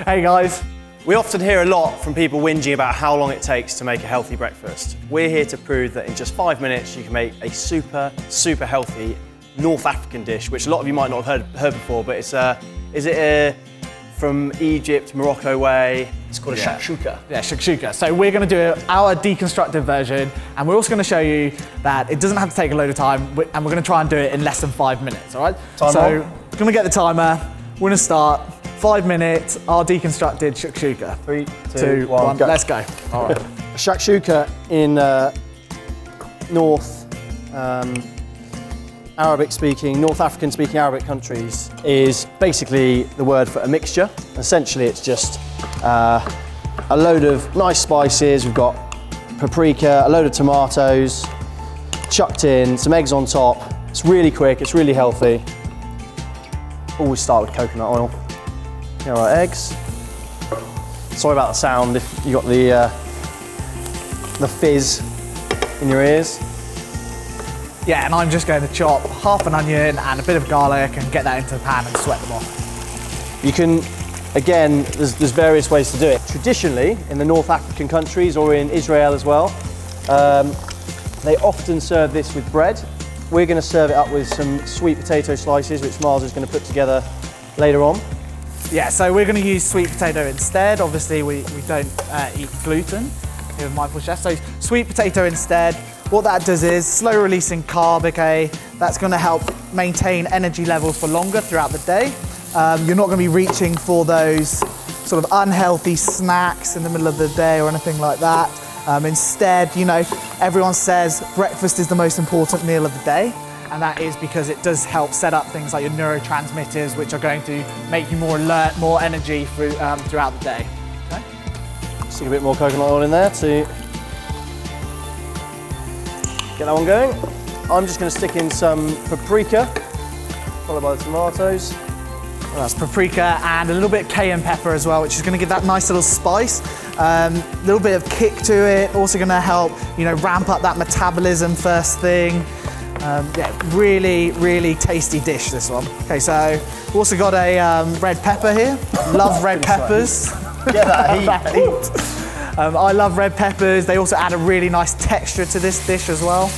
Hey guys. We often hear a lot from people whinging about how long it takes to make a healthy breakfast. We're here to prove that in just 5 minutes you can make a super healthy North African dish, which a lot of you might not have heard before, but it's from Egypt, Morocco way. It's called a shakshuka. Yeah, shakshuka. So we're going to do our deconstructed version, and we're also going to show you that it doesn't have to take a load of time, and we're going to try and do it in less than 5 minutes, all right? So we're going to get the timer. We're going to start. 5 minutes, our deconstructed shakshuka. 3, 2, 1, go. Let's go. All right. Shakshuka in North North African speaking Arabic countries is basically the word for a mixture. Essentially, it's just a load of nice spices. We've got paprika, a load of tomatoes, chucked in, some eggs on top. It's really quick, it's really healthy. Always start with coconut oil. Here are our eggs. Sorry about the sound if you got the fizz in your ears. Yeah, and I'm just going to chop half an onion and a bit of garlic and get that into the pan and sweat them off. You can, again, there's various ways to do it. Traditionally, in the North African countries or in Israel as well, they often serve this with bread. We're going to serve it up with some sweet potato slices, which Myles is going to put together later on. Yeah, so we're going to use sweet potato instead. Obviously, we don't eat gluten here with Myles Chef, so sweet potato instead. What that does is slow releasing carb, okay? That's going to help maintain energy levels for longer throughout the day. You're not going to be reaching for those sort of unhealthy snacks in the middle of the day or anything like that. Instead, you know, everyone says breakfast is the most important meal of the day. And that is because it does help set up things like your neurotransmitters, which are going to make you more alert, more energy throughout the day. Okay? Stick a bit more coconut oil in there to get that one going. I'm just going to stick in some paprika, followed by the tomatoes. Well, that's paprika and a little bit of cayenne pepper as well, which is going to give that nice little spice. A little bit of kick to it, also going to help, you know, ramp up that metabolism first thing. Yeah, really tasty dish, this one. Okay, so we've also got a red pepper here. Love red peppers. Get that heat. I love red peppers. They also add a really nice texture to this dish as well.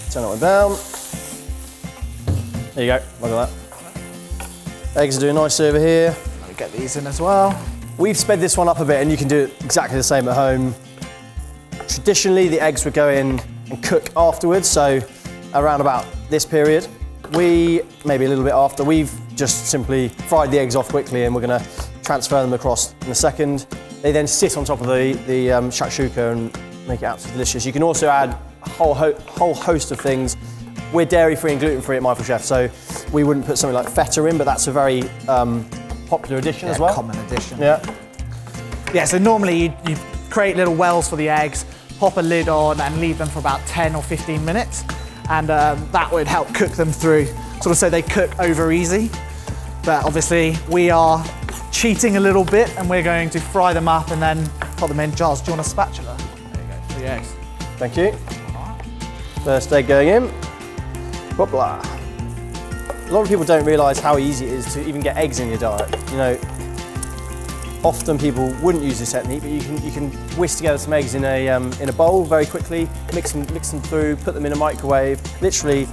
Turn that one down. There you go, look at that. Eggs are doing nice over here. Let me get these in as well. We've sped this one up a bit and you can do it exactly the same at home. Traditionally, the eggs would go in and cook afterwards, so around about this period. Maybe a little bit after, we've just simply fried the eggs off quickly and we're going to transfer them across in a second. They then sit on top of the shakshuka and make it absolutely delicious. You can also add a whole host of things. We're dairy-free and gluten-free at Myles Chef, so we wouldn't put something like feta in, but that's a very popular addition as well. Common addition. Yeah. Yeah, so normally you create little wells for the eggs, pop a lid on and leave them for about 10 or 15 minutes. And that would help cook them through, sort of so they cook over easy. But obviously we are cheating a little bit and we're going to fry them up and then put them in jars. Do you want a spatula? There you go, for the eggs. Thank you. First egg going in. Voila. A lot of people don't realise how easy it is to even get eggs in your diet. You know, often people wouldn't use this technique, but you can whisk together some eggs in a bowl very quickly, mix them through, put them in a microwave. Literally,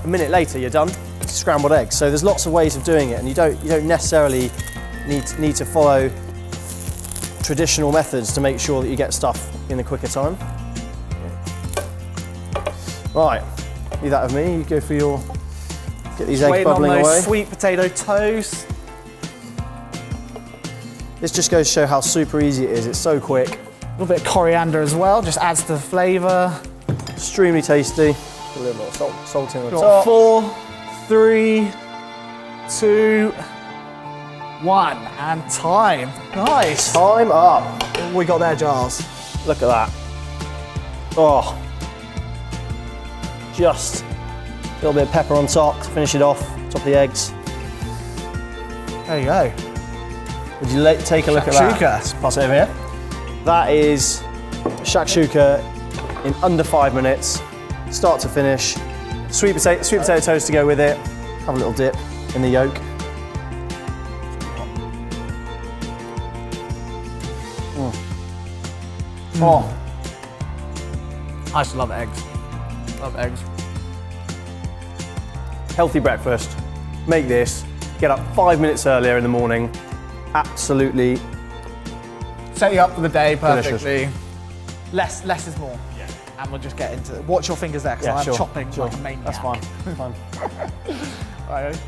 a minute later, you're done. It's scrambled eggs. So there's lots of ways of doing it, and you don't necessarily need to follow traditional methods to make sure that you get stuff in a quicker time. Right, leave that with me. You go for your get these eggs bubbling away. Sweet potato toast. This just goes to show how super easy it is. It's so quick. A little bit of coriander as well, just adds to the flavour. Extremely tasty. A little bit of salt in the top. 4, 3, 2, 1, and time. Nice. Time up. What we got there, Giles? Look at that. Oh. Just a little bit of pepper on top to finish it off. Top of the eggs. There you go. Would you take a look at that? Let's pass it over here. That is shakshuka in under 5 minutes, start to finish. Sweet potato toast to go with it. Have a little dip in the yolk. Oh, I just love eggs. Love eggs. healthy breakfast. Make this. Get up 5 minutes earlier in the morning. Absolutely. Set you up for the day perfectly. Delicious. Less is more. Yeah. And we'll just get into it. Watch your fingers there, because I'm chopping like a maniac. That's fine. Fine. All right.